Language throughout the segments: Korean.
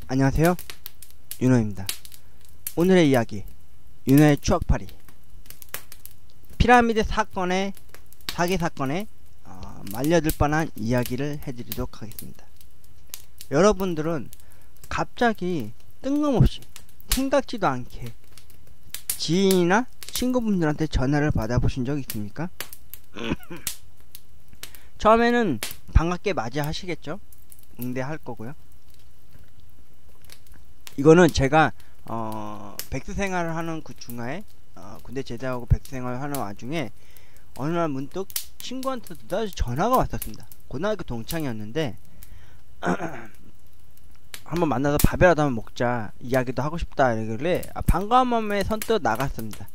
안녕하세요, 윤호입니다. 오늘의 이야기, 윤호의 추억팔이. 피라미드 사건의 사기 사건에 말려들 뻔한 이야기를 해드리도록 하겠습니다. 여러분들은 갑자기 뜬금없이 생각지도 않게 지인이나 친구분들한테 전화를 받아보신 적 있습니까? 처음에는 반갑게 맞이하시겠죠? 응대할 거고요. 이거는 제가 백수 생활을 하는 그 중간에 군대 제대하고 백수 생활을 하는 와중에 어느 날 문득 친구한테 느닷없이 전화가 왔었습니다. 고등학교 동창이었는데 한번 만나서 밥이라도 한번 먹자, 이야기도 하고 싶다 이러길래 반가운 마음에 선뜻 나갔습니다.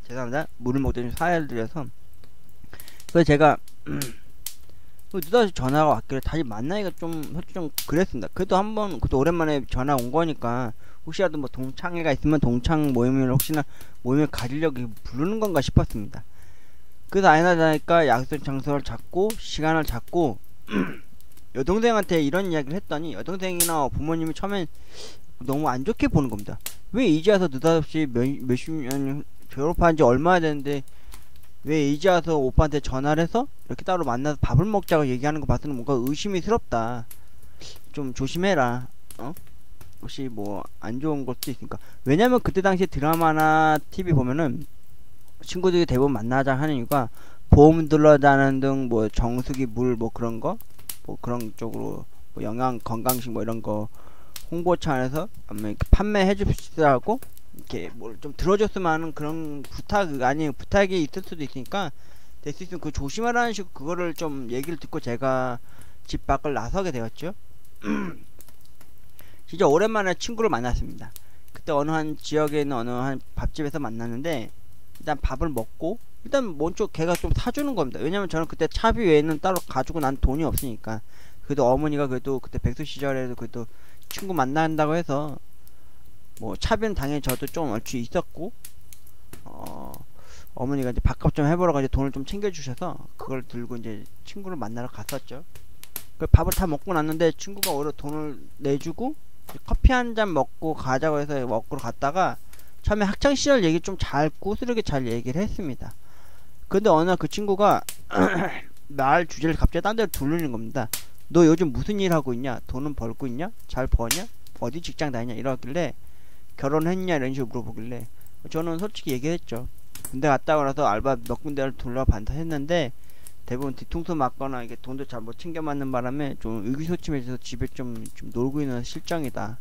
죄송합니다. 물을 먹더니 사야를 드려서. 그래서 제가 느닷없이 전화가 왔길래 다시 만나기가 솔직히 좀 그랬습니다. 그래도 한번, 그래도 오랜만에 전화 온 거니까 혹시라도 뭐 동창회가 있으면 동창 모임을 혹시나 모임을 가지려고 부르는 건가 싶었습니다. 그래서 아니나 다를까 약속 장소를 잡고 시간을 잡고 여동생한테 이런 이야기를 했더니 여동생이나 부모님이 처음엔 너무 안 좋게 보는 겁니다. 왜 이제 와서 느닷없이 몇십 년 졸업한 지 얼마나 됐는데 왜 이제 와서 오빠한테 전화를 해서 이렇게 따로 만나서 밥을 먹자고 얘기하는 거 봤더니 뭔가 의심이스럽다. 좀 조심해라. 혹시 뭐 안 좋은 것도 있으니까. 왜냐면 그때 당시에 드라마나 TV 보면은 친구들이 대부분 만나자 하는 이유가 보험 들러다는 등 뭐 정수기 물 뭐 그런 거 뭐 그런 쪽으로 뭐 영양 건강식 뭐 이런 거 홍보차 안에서 판매해 줍시다고 이렇게 뭘 좀 들어줬으면 하는 그런 부탁, 아니 부탁이 있을 수도 있으니까 될 수 있으면 그 조심하라는 식으로 그거를 좀 얘기를 듣고 제가 집 밖을 나서게 되었죠. 진짜 오랜만에 친구를 만났습니다. 그때 어느 한 지역에 있는 어느 한 밥집에서 만났는데 일단 밥을 먹고 일단 먼저 걔가 좀 사주는 겁니다. 왜냐면 저는 그때 차비 외에는 따로 가지고 난 돈이 없으니까. 그래도 어머니가 그래도 그때 백수 시절에도 그래도 친구 만난다고 해서 뭐 차비는 당연히 저도 좀 얼추 있었고 어머니가 이제 밥값 좀 해보라고 이제 돈을 좀 챙겨주셔서 그걸 들고 이제 친구를 만나러 갔었죠. 그 밥을 다 먹고 났는데 친구가 오히려 돈을 내주고 커피 한 잔 먹고 가자고 해서 먹으러 갔다가 처음에 학창시절 얘기 좀 잘 꼬스르게 잘 얘기를 했습니다. 근데 어느 날 그 친구가 말 주제를 갑자기 딴 데로 돌리는 겁니다. 너 요즘 무슨 일 하고 있냐? 돈은 벌고 있냐? 잘 버냐? 어디 직장 다니냐? 이러길래 결혼했냐? 이런 식으로 물어보길래 저는 솔직히 얘기했죠. 군대 갔다 오라서 알바 몇 군데를 둘러반다 했는데 대부분 뒤통수 맞거나 이게 돈도 잘 못 챙겨 맞는 바람에 좀 의기소침해져서 집에 좀 놀고 있는 실정이다.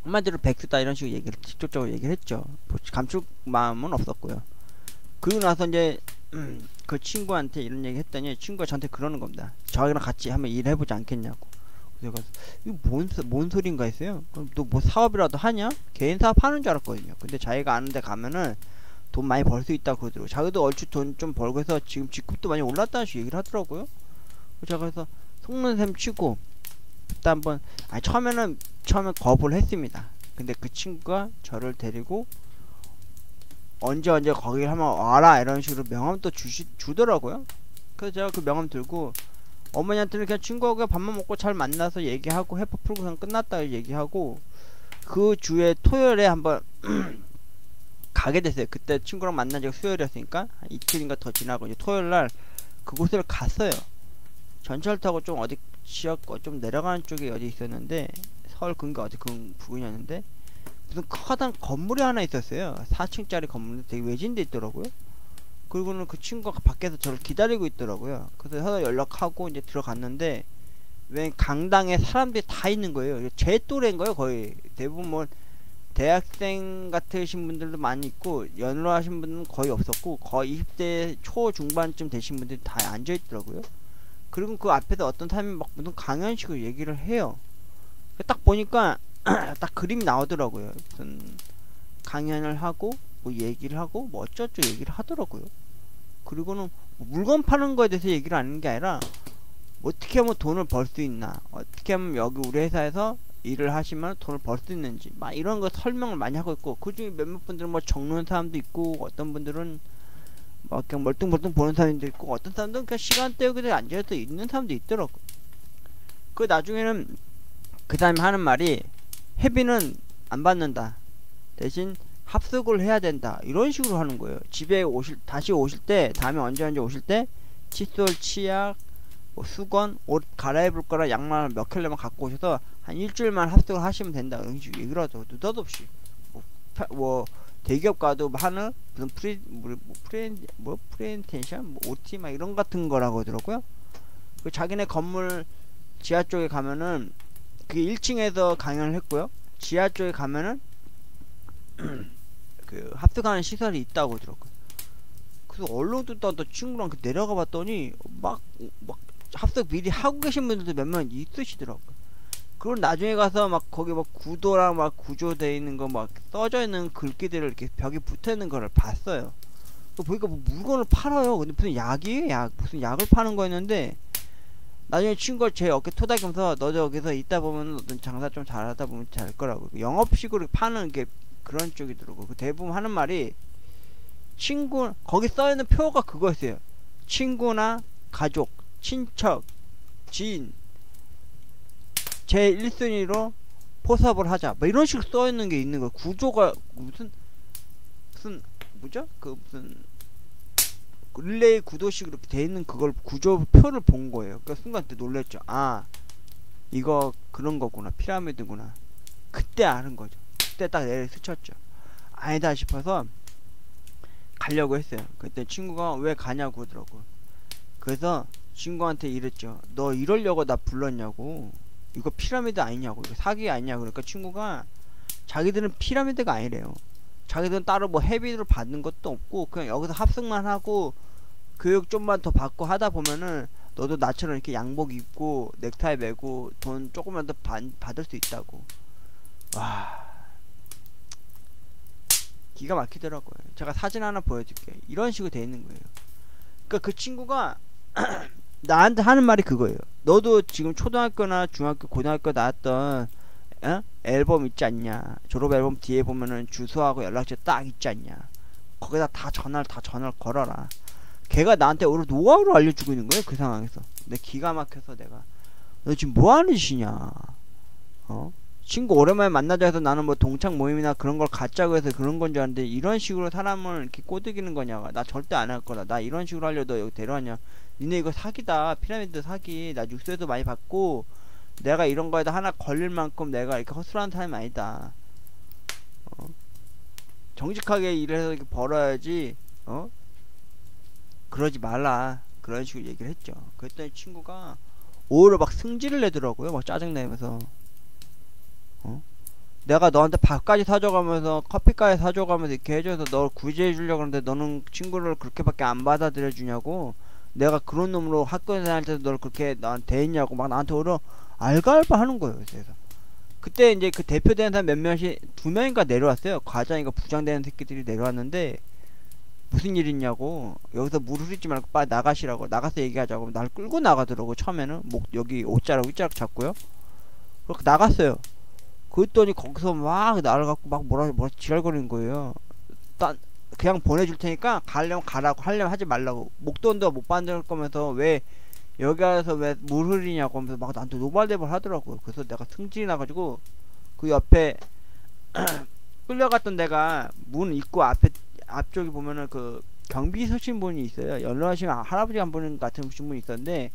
한마디로 백수다 이런 식으로 얘기를 직접적으로 얘기를 했죠. 감출 마음은 없었고요. 그리고 나서 이제 그 친구한테 이런 얘기 했더니 친구가 저한테 그러는 겁니다. 저희랑 같이 한번 일해보지 않겠냐고. 그래서 이거 뭔 소린가 했어요. 그럼 너 뭐 사업이라도 하냐? 개인 사업 하는 줄 알았거든요. 근데 자기가 아는 데 가면은 돈 많이 벌 수 있다고 그러더라고요. 자기도 얼추 돈 좀 벌고 해서 지금 직급도 많이 올랐다는 식으로 얘기를 하더라고요. 제가 그래서 속는 셈 치고 그때 한번 처음에 거부를 했습니다. 근데 그 친구가 저를 데리고 언제 거기를 한번 와라 이런 식으로 명함도 주더라고요. 그래서 제가 그 명함 들고 어머니한테는 그냥 친구하고 밥만 먹고 잘 만나서 얘기하고 해퍼 풀고 그냥 끝났다 얘기하고 그 주에 토요일에 한번 가게 됐어요. 그때 친구랑 만난 지가 수요일이었으니까 한 이틀인가 더 지나고 이제 토요일날 그곳을 갔어요. 전철 타고 좀 어디 지역 좀 내려가는 쪽에 어디 있었는데 서울 근교 어디 그 부근이었는데 무슨 커다란 건물이 하나 있었어요. 4층짜리 건물인데 되게 외진데 있더라고요. 그리고는 그 친구가 밖에서 저를 기다리고 있더라고요. 그래서 서로 연락하고 이제 들어갔는데 웬 강당에 사람들이 다 있는 거예요. 제 또래인 거예요. 거의 대부분 뭐 대학생 같으신 분들도 많이 있고 연로하신 분은 거의 없었고 거의 20대 초중반쯤 되신 분들이 다 앉아있더라고요. 그리고 그 앞에서 어떤 사람이 막 무슨 강연식으로 얘기를 해요. 딱 보니까 딱 그림이 나오더라고요. 무슨 강연을 하고 뭐 얘기를 하고 뭐 어쩌고 얘기를 하더라고요. 그리고는 뭐 물건 파는 거에 대해서 얘기를 하는 게 아니라 어떻게 하면 돈을 벌 수 있나, 어떻게 하면 여기 우리 회사에서 일을 하시면 돈을 벌 수 있는지 막 이런 거 설명을 많이 하고 있고, 그 중에 몇몇 분들은 뭐 적는 사람도 있고 어떤 분들은 막 그냥 멀뚱멀뚱 보는 사람도 있고 어떤 사람들은 그냥 시간 때우고 앉아서 있는 사람도 있더라고. 그 나중에는 그 다음에 하는 말이 회비는 안 받는다. 대신 합숙을 해야 된다. 이런 식으로 하는 거예요. 집에 다시 오실 때, 다음에 언제 오실 때, 칫솔, 치약, 뭐 수건, 옷 갈아입을 거라 양말 몇 켤레만 갖고 오셔서 한 일주일만 합숙을 하시면 된다. 이런 식으로 얘기를 하죠. 느닷없이. 뭐 대기업 가도 하는 무슨 프레젠테이션, 뭐 OT 막 이런 같은 거라고 하더라고요. 그 자기네 건물 지하 쪽에 가면은 그게 1층에서 강연을 했고요. 지하 쪽에 가면은 그 합숙하는 시설이 있다고 하더라고요. 그래서 얼른 또 친구랑 내려가 봤더니 막 합숙 미리 하고 계신 분들도 몇 명 있으시더라고요. 그리고 나중에 가서 막 거기 막 구도랑 막 구조되어 있는 거 막 써져 있는 글귀들을 이렇게 벽에 붙어 있는 거를 봤어요. 또 보니까 뭐 물건을 팔아요. 근데 무슨 약이에요? 무슨 약을 파는 거였는데 나중에 친구가 제 어깨 토닥이면서 너 저기서 있다 보면 어떤 장사 좀 잘하다 보면 잘 거라고. 영업식으로 파는 게 그런 쪽이더라고. 그 대부분 하는 말이 친구, 거기 써있는 표가 그거였어요. 친구나 가족, 친척, 지인 제 1순위로 포섭을 하자 뭐 이런 식으로 써있는 게 있는 거예요. 구조가 무슨 뭐죠? 그 무슨 릴레이 구도식으로 돼 있는 그걸 구조표를 본 거예요. 그러니까 순간 때 놀랬죠. 아, 이거 그런 거구나. 피라미드구나. 그때 아는 거죠. 그때 딱 내려 스쳤죠. 아니다 싶어서 가려고 했어요. 그때 친구가 왜 가냐고 그러더라고. 그래서 친구한테 이랬죠. 너 이러려고 나 불렀냐고. 이거 피라미드 아니냐고. 이거 사기 아니냐고. 그러니까 친구가 자기들은 피라미드가 아니래요. 자기들은 따로 뭐 회비를 받는 것도 없고 그냥 여기서 합숙만 하고 교육 좀만 더 받고 하다 보면은 너도 나처럼 이렇게 양복 입고 넥타이 매고 돈 조금만 더 받을 수 있다고. 와, 기가 막히더라고요. 제가 사진 하나 보여줄게요. 이런 식으로 돼 있는 거예요. 그러니까 그 친구가 나한테 하는 말이 그거예요. 너도 지금 초등학교나 중학교, 고등학교 나왔던 앨범 있지 않냐. 졸업 앨범 뒤에 보면은 주소하고 연락처 딱 있지 않냐. 거기다 다 전화를 걸어라. 걔가 나한테 오히려 노하우를 알려주고 있는 거예요. 그 상황에서. 내 기가 막혀서 내가 너 지금 뭐하는 짓이냐. 친구 오랜만에 만나자 해서 나는 뭐 동창 모임이나 그런 걸 갖자고 해서 그런 건 줄 알았는데 이런 식으로 사람을 이렇게 꼬드기는 거냐. 나 절대 안 할 거다. 나 이런 식으로 하려고 너 여기 데려왔냐. 니네 이거 사기다. 피라미드 사기. 나 뉴스에도 많이 봤고 내가 이런 거에다 하나 걸릴 만큼 내가 이렇게 허술한 사람이 아니다. 정직하게 일해서 이렇게 벌어야지. 그러지 말라. 그런 식으로 얘기를 했죠. 그랬더니 친구가 오히려 막 승질을 내더라고요. 막 짜증내면서 내가 너한테 밥까지 사줘가면서 커피까지 사줘가면서 이렇게 해줘서 널 구제해 주려고 하는데 너는 친구를 그렇게밖에 안 받아들여 주냐고. 내가 그런 놈으로 학교에 다닐 때도 널 그렇게 나한테 대했냐고 막 나한테 오히려 알갈바 하는 거예요. 그래서 그때 이제 그 대표되는 사람 몇 명씩 2명인가 내려왔어요. 과장인가 부장되는 새끼들이 내려왔는데 무슨 일 있냐고. 여기서 물 흐리지 말고 빨리 나가시라고. 나가서 얘기하자고. 날 끌고 나가더라고. 처음에는 여기 옷자락 윗자락 잡고요. 그렇게 나갔어요. 그랬더니 거기서 막 나를 갖고 막 뭐라 지랄거리는 거예요. 그냥 보내줄 테니까 가려면 가라고, 하려면 하지 말라고. 목돈도 못 받을 거면서 왜 여기 와서 왜 물 흐리냐고 하면서 막 나한테 노발대발 하더라고요. 그래서 내가 승질이 나가지고 그 옆에 끌려갔던 데가 문 입구 앞쪽에 보면은 그 경비 서신 분이 있어요. 연로하신 할아버지 한 분 같은 분이 있었는데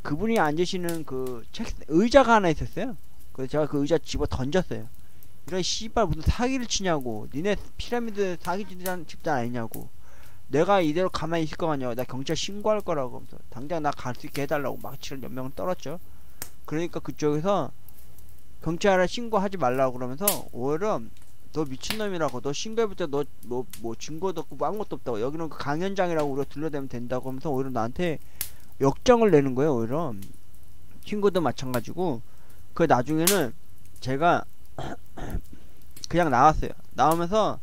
그분이 앉으시는 그 의자가 하나 있었어요. 그래서 제가 그 의자 집어 던졌어요. 이런 씨발 무슨 사기를 치냐고. 니네 피라미드 사기 집단 아니냐고. 내가 이대로 가만히 있을 거 같냐고. 나 경찰 신고할 거라고 하면서 당장 나 갈 수 있게 해달라고 막 치를 몇 명을 떨었죠. 그러니까 그쪽에서 경찰에 신고하지 말라고 그러면서 오히려 너 미친놈이라고. 너 신고해볼 때 너 뭐 증거도 없고 뭐 아무것도 없다고. 여기는 그 강연장이라고 우리가 둘러대면 된다고 하면서 오히려 나한테 역정을 내는 거예요. 오히려 친구도 마찬가지고. 그 나중에는 제가 그냥 나왔어요. 나오면서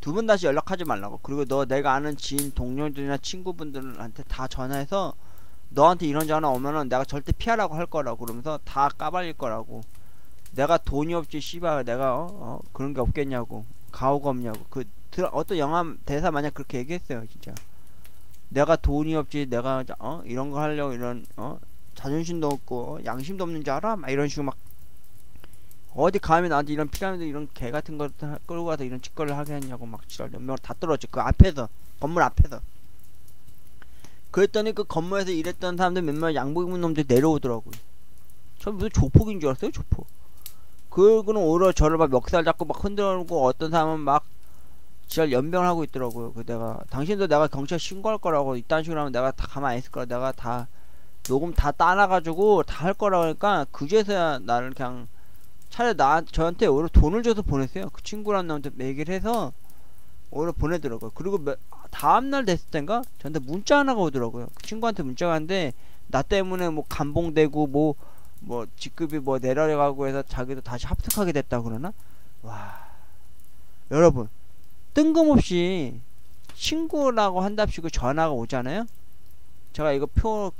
2번 다시 연락하지 말라고. 그리고 너 내가 아는 지인 동료들이나 친구분들한테 다 전화해서 너한테 이런 전화 오면은 내가 절대 피하라고 할 거라고. 그러면서 다 까발릴 거라고. 내가 돈이 없지 씨발 내가 그런 게 없겠냐고. 가오가 없냐고. 어떤 영화 대사 마냥 그렇게 얘기했어요. 진짜 내가 돈이 없지 내가 이런 거 하려고 이런 자존심도 없고 양심도 없는 줄 알아? 막 이런 식으로 막 어디 감히 나한테 이런 피라미드 이런 개 같은 거 끌고 가서 이런 짓거리를 하게 했냐고 막 지랄 연명을 다 떨어졌지. 그 앞에서 건물 앞에서. 그랬더니 그 건물에서 일했던 사람들 몇몇 양복 입은 놈들이 내려오더라고요. 저 무슨 조폭인 줄 알았어요, 조폭. 그거는 오히려 저를 막 멱살 잡고 막 흔들고 어떤 사람은 막 지랄 연병을 하고 있더라고요. 그 내가 당신도 내가 경찰 신고할 거라고 이딴 식으로 하면 내가 다 가만히 있을 거라 내가 다 녹음 다 따놔가지고 다 할 거라고 하니까 그제서야 나를 그냥 차라리 저한테 오히려 돈을 줘서 보냈어요. 그 친구랑 나한테 얘기를 해서 오히려 보내더라고요. 그리고 다음날 됐을 땐가 저한테 문자 하나가 오더라고요. 그 친구한테 문자가 왔는데 나 때문에 뭐 감봉되고 뭐 직급이 뭐 내려가고 해서 자기도 다시 합숙하게 됐다고 그러나? 와, 여러분 뜬금없이 친구라고 한답시고 전화가 오잖아요. 제가 이거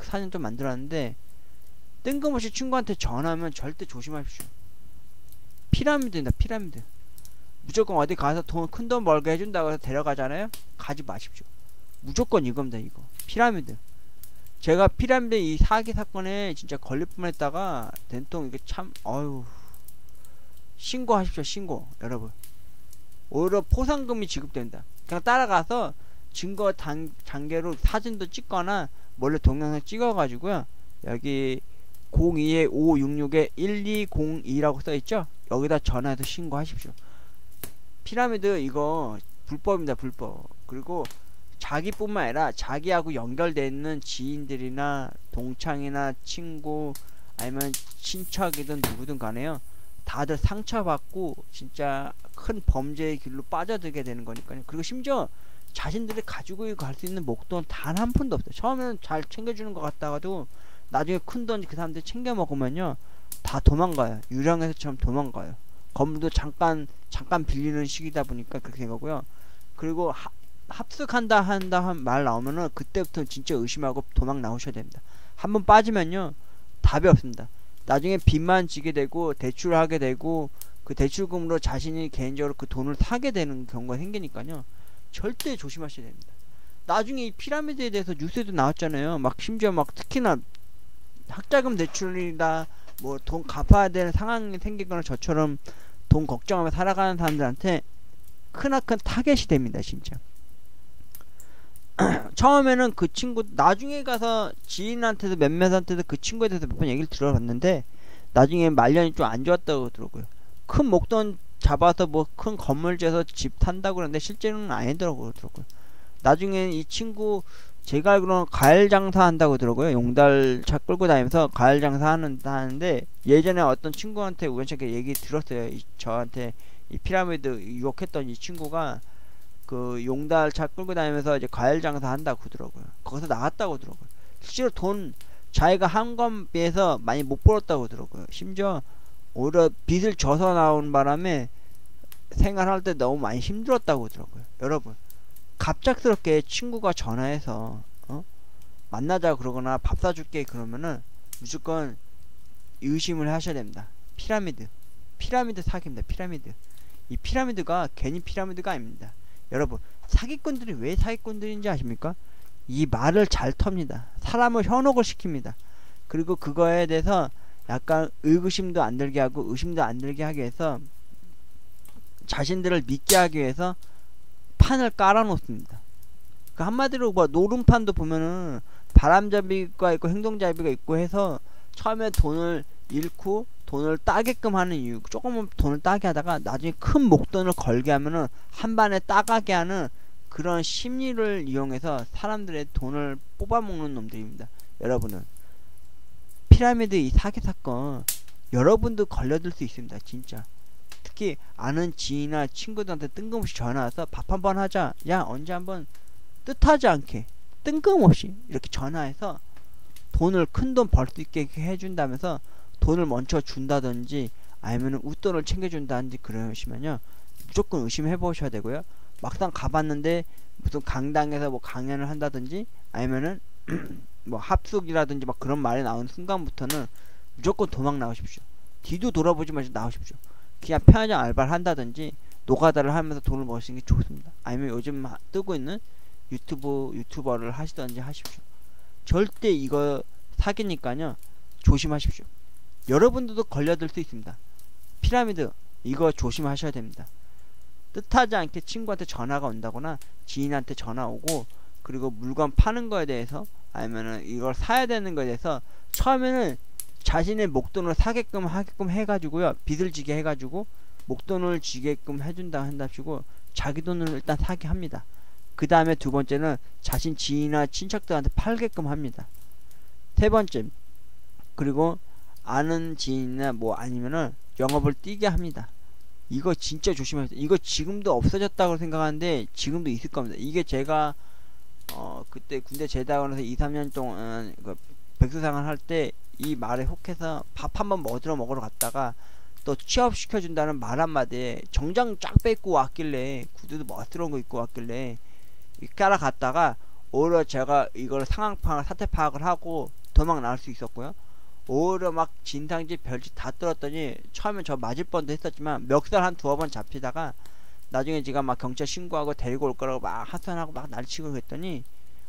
사진 좀 만들었는데 뜬금없이 친구한테 전화하면 절대 조심하십시오. 피라미드입니다. 피라미드. 무조건 어디 가서 큰 돈 벌게 해준다고 해서 데려가잖아요. 가지 마십시오. 무조건 이겁니다. 이거 피라미드. 제가 피라미드 이 사기 사건에 진짜 걸릴 뻔했다가 된통 이게 참 어휴 신고하십시오. 신고 여러분. 오히려 포상금이 지급된다. 그냥 따라가서 증거 단계로 사진도 찍거나 몰래 동영상 찍어가지고요. 여기 02-566-1202라고 써있죠? 여기다 전화해서 신고하십시오. 피라미드 이거 불법입니다. 불법. 그리고 자기뿐만 아니라 자기하고 연결되어 있는 지인들이나 동창이나 친구 아니면 친척이든 누구든 간에요. 다들 상처받고 진짜 큰 범죄의 길로 빠져들게 되는 거니까요. 그리고 심지어 자신들이 가지고 갈 수 있는 목돈 단 한 푼도 없어요. 처음에는 잘 챙겨주는 것 같다가도 나중에 큰 돈 그 사람들 챙겨 먹으면요 다 도망가요. 유령에서처럼 도망가요. 건물도 잠깐 빌리는 시기다 보니까 그렇게 된 거고요. 그리고 합숙한다 한 말 나오면은 그때부터 진짜 의심하고 도망 나오셔야 됩니다. 한번 빠지면요 답이 없습니다. 나중에 빚만 지게 되고 대출을 하게 되고 그 대출금으로 자신이 개인적으로 그 돈을 사게 되는 경우가 생기니까요 절대 조심하셔야 됩니다. 나중에 이 피라미드에 대해서 뉴스에도 나왔잖아요. 막 심지어 막 특히나 학자금 대출이다 뭐 돈 갚아야 되는 상황이 생기거나 저처럼 돈 걱정하며 살아가는 사람들한테 크나큰 타겟이 됩니다. 진짜 처음에는 그 친구 나중에 가서 지인한테도 몇몇한테도 그 친구에 대해서 몇 번 얘기를 들어봤는데 나중에 말년이 좀 안 좋았다고 그러더라고요. 큰 목돈 잡아서 뭐 큰 건물 지어서 집 탄다고 그러는데 실제로는 아니더라고 그러더라고요. 나중에 이 친구 제가 알기로는 과일 장사 한다고 그러더라고요. 용달차 끌고 다니면서 과일 장사 하는데 예전에 어떤 친구한테 우연찮게 얘기 들었어요. 저한테 이 피라미드 유혹했던 이 친구가 그 용달차 끌고 다니면서 이제 과일 장사 한다고 그러더라고요. 거기서 나왔다고 그러더라고요. 실제로 돈 자기가 한 건 비해서 많이 못 벌었다고 그러더라고요. 심지어 오히려 빚을 져서 나온 바람에 생활할 때 너무 많이 힘들었다고 그러더라고요. 여러분 갑작스럽게 친구가 전화해서 만나자 그러거나 밥 사줄게 그러면은 무조건 의심을 하셔야 됩니다. 피라미드 사기입니다. 피라미드. 이 피라미드가 괜히 피라미드가 아닙니다. 여러분 사기꾼들이 왜 사기꾼들인지 아십니까? 이 말을 잘 텁니다. 사람을 현혹을 시킵니다. 그리고 그거에 대해서 약간 의구심도 안 들게 하고 의심도 안 들게 하기 위해서 자신들을 믿게 하기 위해서 판을 깔아 놓습니다. 그 한마디로 뭐 노름판도 보면은 바람잡이가 있고 행동잡이가 있고 해서 처음에 돈을 잃고 돈을 따게끔 하는 이유, 조금은 돈을 따게 하다가 나중에 큰 목돈을 걸게 하면은 한 반에 따가게 하는 그런 심리를 이용해서 사람들의 돈을 뽑아먹는 놈들입니다. 여러분은 피라미드 이 사기 사건 여러분도 걸려들 수 있습니다. 진짜. 특히 아는 지인이나 친구들한테 뜬금없이 전화와서 밥 한번 하자, 야 언제 한번 뜻하지 않게 뜬금없이 이렇게 전화해서 돈을 큰돈 벌 수 있게 해준다면서 돈을 먼저 준다든지 아니면 웃돈을 챙겨준다든지 그러시면요 무조건 의심해 보셔야 되고요. 막상 가봤는데 무슨 강당에서 뭐 강연을 한다든지 아니면은 뭐 합숙이라든지 막 그런 말이 나오는 순간부터는 무조건 도망 나오십시오. 뒤도 돌아보지 마시고 나오십시오. 그냥 편의점 알바를 한다든지 노가다를 하면서 돈을 버시는 게 좋습니다. 아니면 요즘 뜨고 있는 유튜버를 하시던지 하십시오. 절대 이거 사기니까요 조심하십시오. 여러분들도 걸려들 수 있습니다. 피라미드 이거 조심하셔야 됩니다. 뜻하지 않게 친구한테 전화가 온다거나 지인한테 전화 오고, 그리고 물건 파는 거에 대해서 아니면은 이걸 사야 되는 거에 대해서 처음에는 자신의 목돈을 사게끔 하게끔 해가지고요, 빚을 지게 해가지고 목돈을 지게끔 해준다 한답시고 자기 돈을 일단 사게 합니다. 그 다음에 두 번째는 자신 지인이나 친척들한테 팔게끔 합니다. 세 번째, 그리고 아는 지인이나 뭐 아니면은 영업을 뛰게 합니다. 이거 진짜 조심하세요. 이거 지금도 없어졌다고 생각하는데 지금도 있을 겁니다. 이게 제가 그때 군대 제대하고나서 2-3년 동안 그 백수생활 할 때 이 말에 혹해서 밥 한번 먹으러 갔다가 또 취업시켜준다는 말 한마디에 정장 쫙 뺏고 왔길래, 구두도 멋스러운 거 입고 왔길래 따라갔다가 오히려 제가 이걸 상황 파악, 사태 파악을 하고 도망 나올 수 있었고요. 오히려 막 진상짓 별짓 다 떨었더니 처음엔 저 맞을 뻔도 했었지만 멱살 한 2-번 잡히다가 나중에 제가 막 경찰 신고하고 데리고 올 거라고 막 하소연하고 막 날치고 그랬더니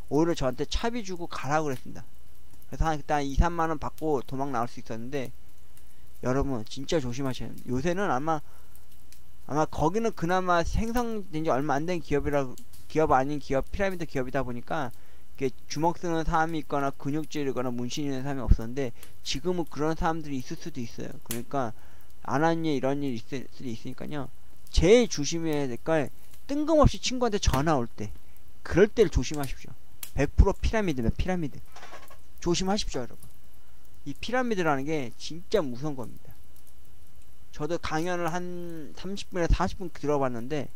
오히려 저한테 차비 주고 가라고 그랬습니다. 그래서 그때 한 2-3만원 받고 도망 나올 수 있었는데, 여러분 진짜 조심하셔야 돼요. 요새는 아마 거기는 그나마 생성된 지 얼마 안 된 기업 아닌 기업, 피라미드 기업이다 보니까 주먹 쓰는 사람이 있거나 근육질이거나 문신 있는 사람이 없었는데, 지금은 그런 사람들이 있을 수도 있어요. 그러니까 안 하는 일 이런 일이 있을 수도 있으니까요, 제일 조심해야 될 걸, 뜬금없이 친구한테 전화 올 때, 그럴 때를 조심하십시오. 100% 피라미드면 피라미드 조심하십시오. 여러분, 이 피라미드라는 게 진짜 무서운 겁니다. 저도 강연을 한 30분에서 40분 들어봤는데,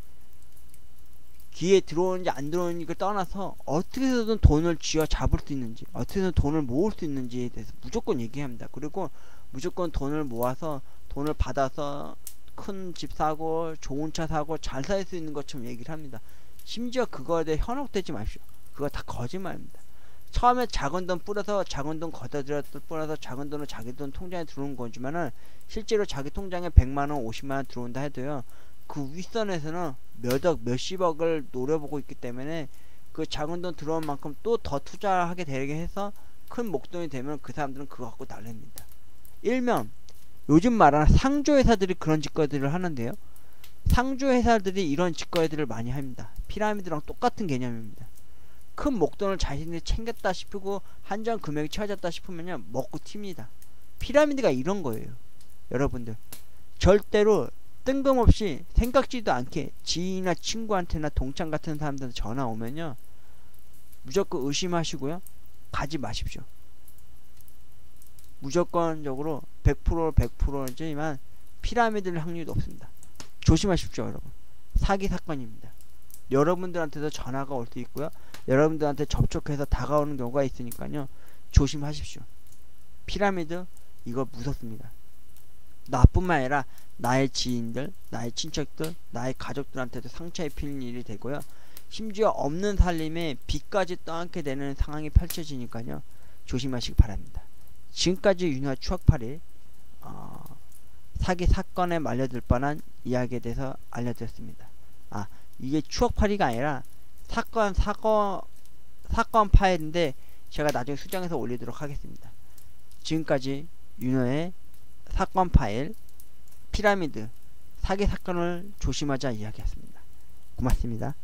귀에 들어오는지 안 들어오는지 떠나서 어떻게 해서든 돈을 쥐어 잡을 수 있는지, 어떻게 해서든 돈을 모을 수 있는지에 대해서 무조건 얘기합니다. 그리고 무조건 돈을 모아서, 돈을 받아서 큰 집 사고 좋은 차 사고 잘 살 수 있는 것처럼 얘기를 합니다. 심지어 그거에 대해 현혹되지 마십시오. 그거 다 거짓말입니다. 처음에 작은 돈 뿌려서 작은 돈 걷어들여서 뿌려서 작은 돈은 자기 돈 통장에 들어오는 거지만은, 실제로 자기 통장에 100만원 50만원 들어온다 해도요, 그 윗선에서는 몇억 몇십억을 노려보고 있기 때문에 그 작은 돈 들어온 만큼 또 더 투자하게 되게 해서 큰 목돈이 되면 그 사람들은 그거 갖고 날립니다. 일명 요즘 말하는 상조회사들이 그런 짓거리들을 하는데요, 상조회사들이 이런 짓거리들을 많이 합니다. 피라미드랑 똑같은 개념입니다. 큰 목돈을 자신이 챙겼다 싶고 한정 금액이 채워졌다 싶으면요, 먹고 튑니다. 피라미드가 이런 거예요. 여러분들 절대로 뜬금없이 생각지도 않게 지인이나 친구한테나 동창 같은 사람들한테 전화 오면요, 무조건 의심하시고요, 가지 마십시오. 무조건적으로 100%지만 피라미드일 확률이 높습니다. 조심하십시오. 여러분, 사기 사건입니다. 여러분들한테도 전화가 올 수 있고요, 여러분들한테 접촉해서 다가오는 경우가 있으니까요, 조심하십시오. 피라미드 이거 무섭습니다. 나뿐만 아니라 나의 지인들, 나의 친척들, 나의 가족들한테도 상처 입히는 일이 되고요, 심지어 없는 살림에 빚까지 떠안게 되는 상황이 펼쳐지니까요, 조심하시기 바랍니다. 지금까지 윤화 추억 8일 사기 사건에 말려들 뻔한 이야기에 대해서 알려드렸습니다. 이게 추억 8위가 아니라 사건 파일인데 제가 나중에 수정해서 올리도록 하겠습니다. 지금까지 윤호의 사건 파일 피라미드 사기 사건을 조심하자 이야기였습니다. 고맙습니다.